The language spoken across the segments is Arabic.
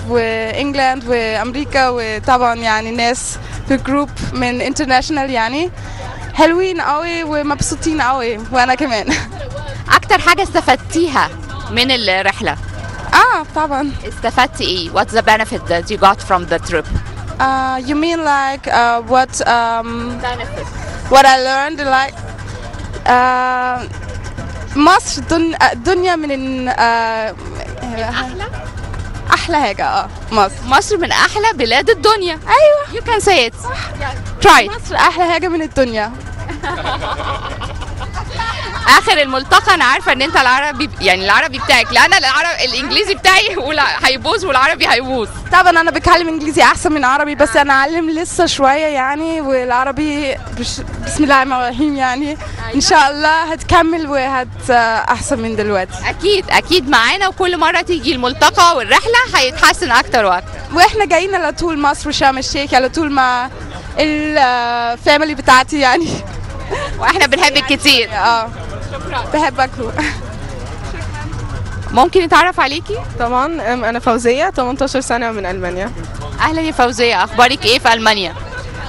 وانجلاند وامريكا، وطبعا يعني ناس في جروب من انترناشونال، يعني حلوين قوي ومبسوطين قوي، وانا كمان. اكتر حاجه استفدتيها من الرحله؟ طبعا. استفدتي ايه؟ What's the benefit that you got from the trip? You mean like what Benefit. what I learned like مصر دنيا من احلى حاجه. مصر من احلى بلاد الدنيا. ايوه you can say it. try it. مصر احلى حاجه من الدنيا. اخر الملتقى انا عارفه ان انت العربي، يعني العربي بتاعك، لان الانجليزي بتاعي هيبوظ والعربي هيبوظ. طبعا انا بتكلم انجليزي احسن من عربي، بس انا اعلم لسه شويه يعني، والعربي بسم الله الرحمن الرحيم يعني ان شاء الله هتكمل احسن من دلوقتي. اكيد معانا، وكل مره تيجي الملتقى والرحله هيتحسن اكتر واكتر. واحنا جايين على طول مصر وشرم الشيخ على طول مع الفاميلي بتاعتي يعني. واحنا بنحبك كتير. بحبك. ممكن نتعرف عليكي؟ طبعا انا فوزيه 18 سنه من المانيا. اهلا يا فوزيه، اخبارك ايه في المانيا؟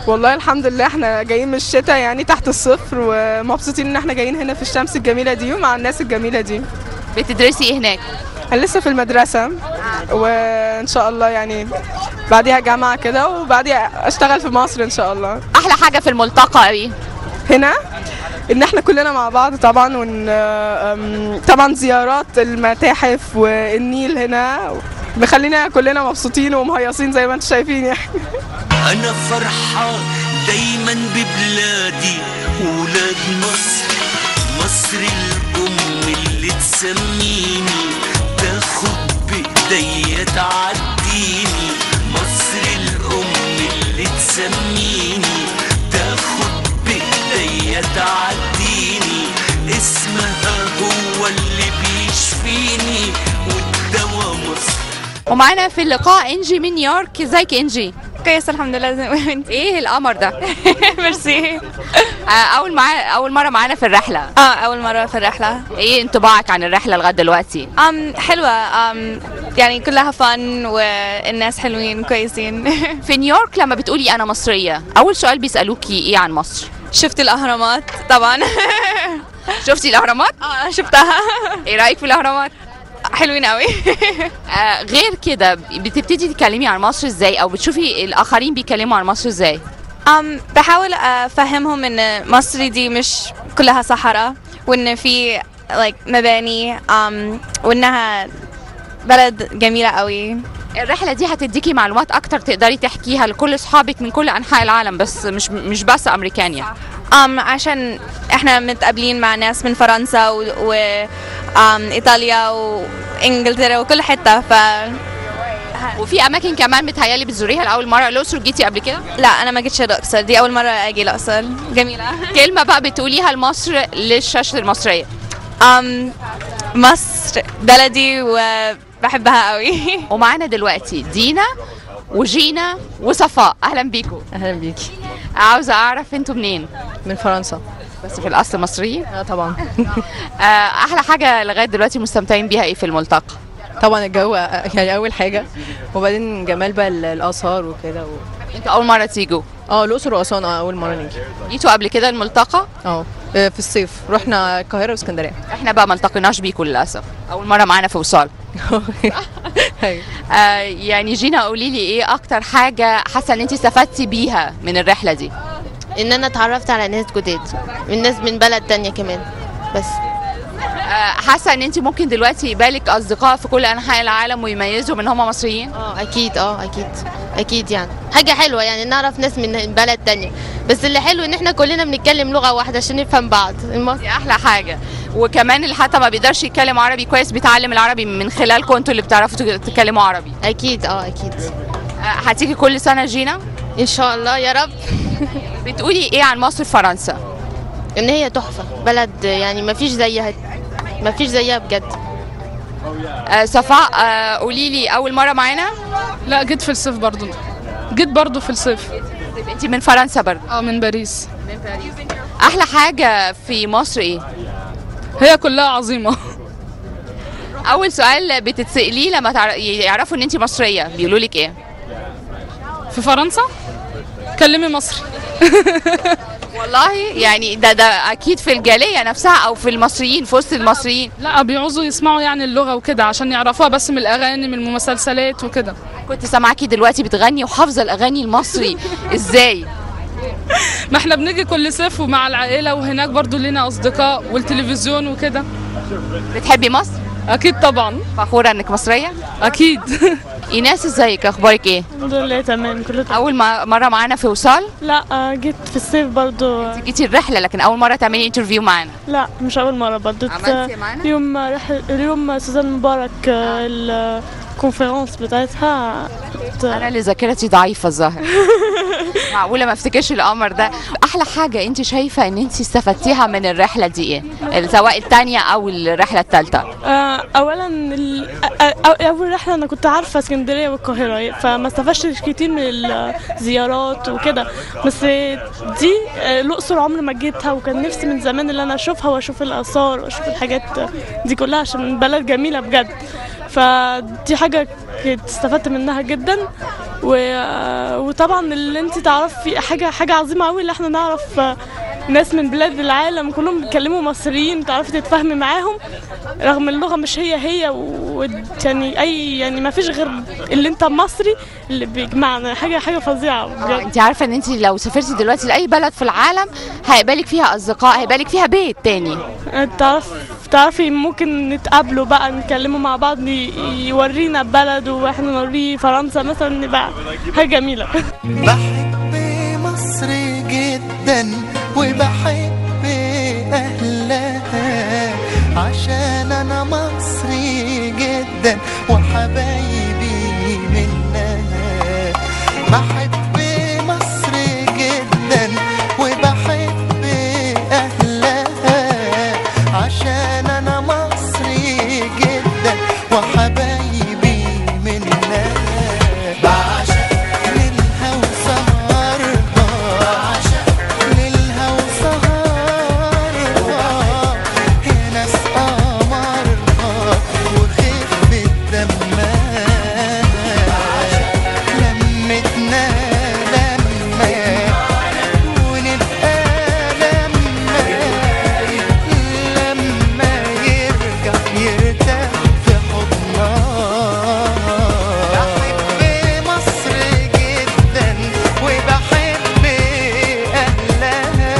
والله الحمد لله، احنا جايين من الشتاء يعني تحت الصفر، ومبسوطين ان احنا جايين هنا في الشمس الجميله دي ومع الناس الجميله دي. بتدرسي ايه هناك؟ انا لسه في المدرسه، وان شاء الله يعني بعديها جامعه كده، وبعديها اشتغل في مصر ان شاء الله. احلى حاجه في الملتقى ايه؟ هنا ان احنا كلنا مع بعض طبعا، طبعا زيارات المتاحف والنيل هنا مخلينا كلنا مبسوطين ومهيصين زي ما انتم شايفين يعني. انا فرحان دايما ببلادي ولاد مصر، مصر الام اللي تسميني، تاخد بايديا تعديني، مصر الام اللي تسميني، تاخد بايديا تعديني، اسمها هو اللي بيشفيني والدوا مصر. ومعانا في اللقاء انجي من نيويورك. ازيك انجي؟ كويس الحمد لله. زي ما انت. ايه القمر ده؟ ميرسي. اول مره معانا في الرحله. اول مره في الرحله. ايه انطباعك عن الرحله لغايه دلوقتي؟ حلوه. يعني كلها فن والناس حلوين كويسين. في نيويورك لما بتقولي انا مصريه، اول سؤال بيسالوكي ايه عن مصر؟ شفت الاهرامات طبعا. شفتي الاهرامات؟ شفتها. ايه رايك في الاهرامات؟ حلوين قوي. غير كده بتبتدي تتكلمي عن مصر ازاي، او بتشوفي الاخرين بيتكلموا عن مصر ازاي؟ بحاول افهمهم ان مصر دي مش كلها صحراء، وان في مباني، وانها بلد جميله قوي. الرحله دي هتديكي معلومات اكتر تقدري تحكيها لكل اصحابك من كل انحاء العالم، بس مش بس امريكان يعني. عشان احنا متقابلين مع ناس من فرنسا وايطاليا وانجلترا وكل حته، وفي اماكن كمان متهيالي بتزوريها لاول مره. الاقصر جيتي قبل كده؟ لا انا ما جيتش الاقصر، دي اول مره اجي الاقصر. جميله. كلمه بقى بتقوليها لمصر للشاشه المصريه. مصر بلدي وبحبها قوي. ومعانا دلوقتي دينا وجينا وصفاء. اهلا بيكم. اهلا بيكي. عاوزه اعرف انتوا منين؟ من فرنسا. بس في الاصل مصريين؟ طبعا. احلى حاجه لغايه دلوقتي مستمتعين بيها ايه في الملتقى؟ طبعا الجو يعني اول حاجه، وبعدين جمال بقى الاثار وكده انتوا اول مره تيجوا؟ الاقصر واسوان. اول مره نيجي. جيتوا قبل كده الملتقى؟ في الصيف رحنا القاهره واسكندريه. احنا بقى ما التقيناش بيكم للاسف، اول مره معانا في وصال. يعني جينا قولي لي ايه اكتر حاجه حاسه ان انت استفدتي بيها من الرحله دي؟ ان انا اتعرفت على ناس جداد، من ناس من بلد تانية كمان. بس حاسه ان انت ممكن دلوقتي يبقى لك اصدقاء في كل انحاء العالم ويميزوا ان هم مصريين؟ اكيد يعني حاجه حلوه يعني نعرف ناس من بلد تانية، بس اللي حلو ان احنا كلنا بنتكلم لغه واحده عشان نفهم بعض. دي احلى حاجه. وكمان اللي حتى ما بيقدرش يتكلم عربي كويس بيتعلم العربي من خلالكم انتوا اللي بتعرفوا تتكلموا عربي. اكيد. هتيجي كل سنه جينا ان شاء الله يا رب. بتقولي ايه عن مصر فرنسا؟ ان هي تحفه، بلد يعني ما فيش زيها بجد. صفاء قولي لي اول مره معانا؟ لا جيت في الصيف برضو. جيت برضو في الصيف. انت من فرنسا برضو؟ من باريس. احلى حاجه في مصر ايه؟ هي كلها عظيمه. اول سؤال بتتساليه لما يعرفوا ان انت مصريه بيقولوا لك ايه؟ في فرنسا كلمي مصري. والله يعني ده اكيد في الجاليه نفسها او في المصريين في وسط المصريين. لا بيعوزوا يسمعوا يعني اللغه وكده عشان يعرفوها بس من الاغاني من المسلسلات وكده. كنت سامعاكي دلوقتي بتغني وحافظه الاغاني المصري ازاي؟ ما احنا بنيجي كل صيف ومع العائله وهناك برضو لينا اصدقاء والتلفزيون وكده. بتحبي مصر؟ اكيد طبعا. فخوره انك مصريه؟ اكيد. ايناس ازيك اخبارك ايه؟ الحمد لله تمام كله تمام. اول مره معانا في وصال؟ لا جيت في الصيف برضو. جيتي الرحله لكن اول مره تعملي انترفيو معانا؟ لا مش اول مره برضو. عملتي معانا؟ اليوم سوزان مبارك الكونفرنس بتاعتها انا اللي ذاكرتي ضعيفه الظاهر. معقوله ما افتكرش القمر ده. احلى حاجه انت شايفه ان انت استفدتيها من الرحله دي ايه؟ سواء الثانيه او الرحله الثالثه. اولا اول رحله انا كنت عارفه اسكندريه والقاهره فما استفدتش كتير من الزيارات وكده، بس دي الاقصر عمري ما جيتها وكان نفسي من زمان اللي انا اشوفها واشوف الاثار واشوف الحاجات دي كلها عشان بلد جميله بجد. فدي حاجه استفدت منها جدا. وطبعا اللي انت تعرفي حاجه عظيمه قوي اللي احنا نعرف ناس من بلاد العالم كلهم بيتكلموا مصريين تعرفي تتفاهمي معاهم رغم اللغه مش هي يعني ما فيش غير اللي انت مصري اللي بيجمعنا. حاجه فظيعه بجد. انت عارفه ان انت لو سافرتي دلوقتي لاي بلد في العالم هيبقى لك فيها اصدقاء، هيبقى لك فيها بيت تاني. تعرفي ممكن نتقابلوا بقى نتكلموا مع بعض يورينا بلد واحنا نوريه فرنسا مثلا نبقى حاجه جميله. بحب مصر جدا وبحب اهلها عشان انا مصري جدا وحبايبي منها. بحب مصر جدا وبحب اهلها عشان انا مصري جدا وحبايبي منها. بعشق ليلها وسهرها ليلها وسهرها يا ناس قمرها وخفة دمها لمتنا لما ونبقى لما يرجع يرتاح في حضنها. بحب مصر جدا وبحب أهلها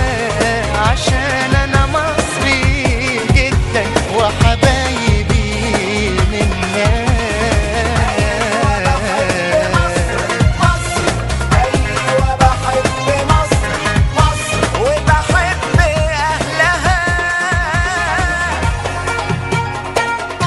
عشان أنا مصري جدا وحبايبي منها. مصر أيوة بحب مصر وبحب أهلها.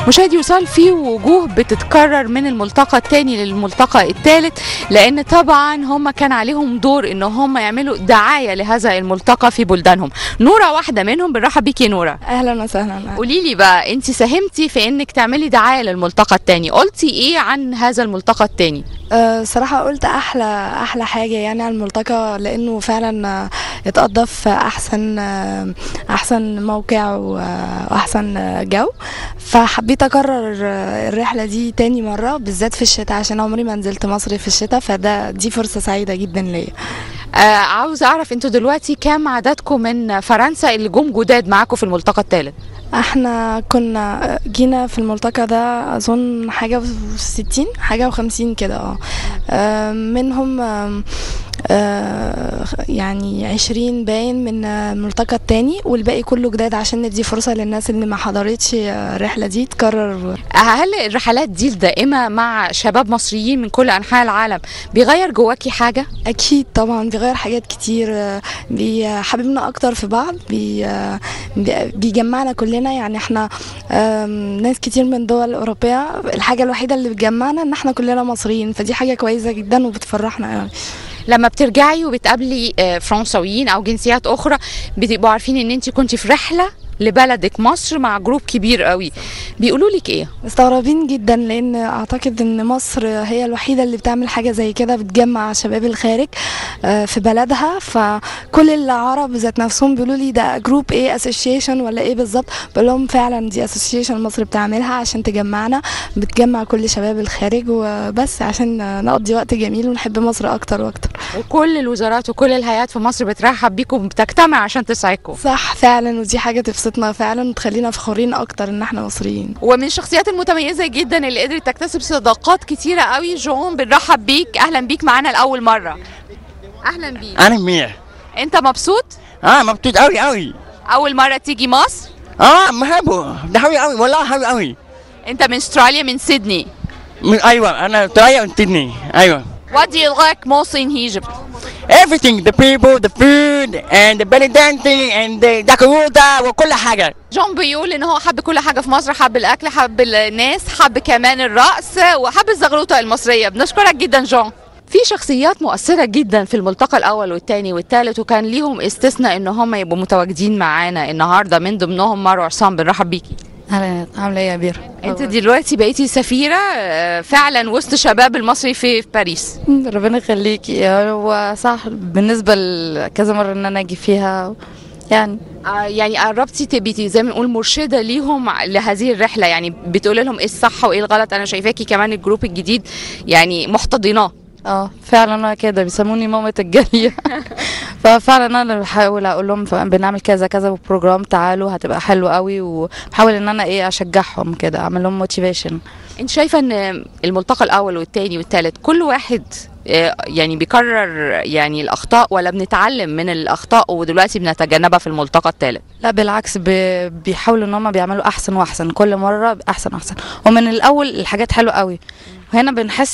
مشاهدي وصال، في وجوه بتتكرر من الملتقى الثاني للملتقى الثالث لان طبعا هم كان عليهم دور ان هم يعملوا دعايه لهذا الملتقى في بلدانهم. نوره واحده منهم، بنرحب بيكي نوره. اهلا وسهلا. قولي لي بقى، انت ساهمتي في انك تعملي دعايه للملتقى الثاني، قلتي ايه عن هذا الملتقى الثاني؟ صراحة قلت أحلى حاجة يعني على الملتقى لأنه فعلا اتقضى في أحسن موقع وأحسن جو، فحبيت أكرر الرحلة دي تاني مرة بالذات في الشتاء عشان عمري ما نزلت مصر في الشتاء، دي فرصة سعيدة جدا ليا. عاوز أعرف انتوا دلوقتي كام عددكم من فرنسا اللي جم جداد معاكم في الملتقى الثالث؟ احنا كنا جينا في الملتقى ده اظن حاجه و60 حاجه و50 كده. منهم يعني 20 باين من الملتقى التاني والباقي كله جداد عشان ندي فرصه للناس اللي ما حضرتش الرحله دي تكرر. هل الرحلات دي الدائمه مع شباب مصريين من كل انحاء العالم بيغير جواكي حاجه؟ اكيد طبعا بيغير حاجات كتير، بيحببنا اكتر في بعض، بيجمعنا كلنا. يعني احنا ناس كتير من دول اوروبيه، الحاجه الوحيده اللي بتجمعنا ان احنا كلنا مصريين، فدي حاجه كويسه جدا وبتفرحنا يعني. لما بترجعي وبتقابلي فرنساويين او جنسيات اخرى بتبقوا عارفين ان انت كنتي في رحله لبلدك مصر مع جروب كبير قوي، بيقولوا لك ايه؟ مستغربين جدا، لان اعتقد ان مصر هي الوحيده اللي بتعمل حاجه زي كده، بتجمع شباب الخارج في بلدها. فكل العرب ذات نفسهم بيقولوا لي ده جروب ايه، اسوشيشن ولا ايه بالظبط؟ بقول لهم فعلا دي اسوشيشن مصر بتعملها عشان تجمعنا، بتجمع كل شباب الخارج وبس عشان نقضي وقت جميل ونحب مصر اكتر واكتر. وكل الوزارات وكل الهيئات في مصر بترحب بيكم وبتجتمع عشان تسعدكم. صح فعلا، ودي حاجه تبسطنا فعلا وتخلينا فخورين اكتر ان احنا مصريين. ومن الشخصيات المتميزه جدا اللي قدرت تكتسب صداقات كتيره قوي، جون بنرحب بيك، اهلا بيك معانا لاول مره. اهلا بيك. اهلا بيك. انت مبسوط؟ مبسوط قوي قوي. اول مره تيجي مصر؟ بحبه، ده حلو قوي والله، حلو قوي. انت من استراليا، من سيدني؟ ايوه انا استراليا من سيدني. ايوه. What do you like most in Egypt? Everything, the people, the food, and the belly dancing, and the dakuruda وكل حاجة. جون بيقول ان هو حب كل حاجة في مصر، حب الاكل، حب الناس، حب كمان الرقص، وحب الزغروطة المصرية. بنشكرك جدا جون. في شخصيات مؤثرة جدا في الملتقى الأول والثاني والثالث، وكان ليهم استثناء ان هم يبقوا متواجدين معانا النهارده، من ضمنهم مروة عصام. بنرحب بيكي. اهلا، عامله ايه يا بيرا؟ انت دلوقتي بقيتي سفيرة فعلا وسط شباب المصري في باريس. ربنا يخليكي. هو صح بالنسبه لكذا مره ان انا اجي فيها يعني قربتي تبقي زي ما نقول مرشده ليهم لهذه الرحله، يعني بتقولي لهم ايه الصح وايه الغلط. انا شايفاكي كمان الجروب الجديد يعني محتضناه. فعلا انا كده بيسموني مامة الجالية. ففعلا انا بحاول اقول لهم بنعمل كذا كذا بروجرام، تعالوا هتبقى حلو قوي، وبحاول ان انا اشجعهم كده، اعمل لهم موتيفيشن. انت شايفه ان الملتقى الاول والثاني والثالث كل واحد يعني بيكرر يعني الاخطاء، ولا بنتعلم من الاخطاء ودلوقتي بنتجنبها في الملتقى الثالث؟ لا بالعكس، بيحاولوا ان هم بيعملوا احسن واحسن، كل مره احسن، ومن الاول الحاجات حلوه قوي، وهنا بنحس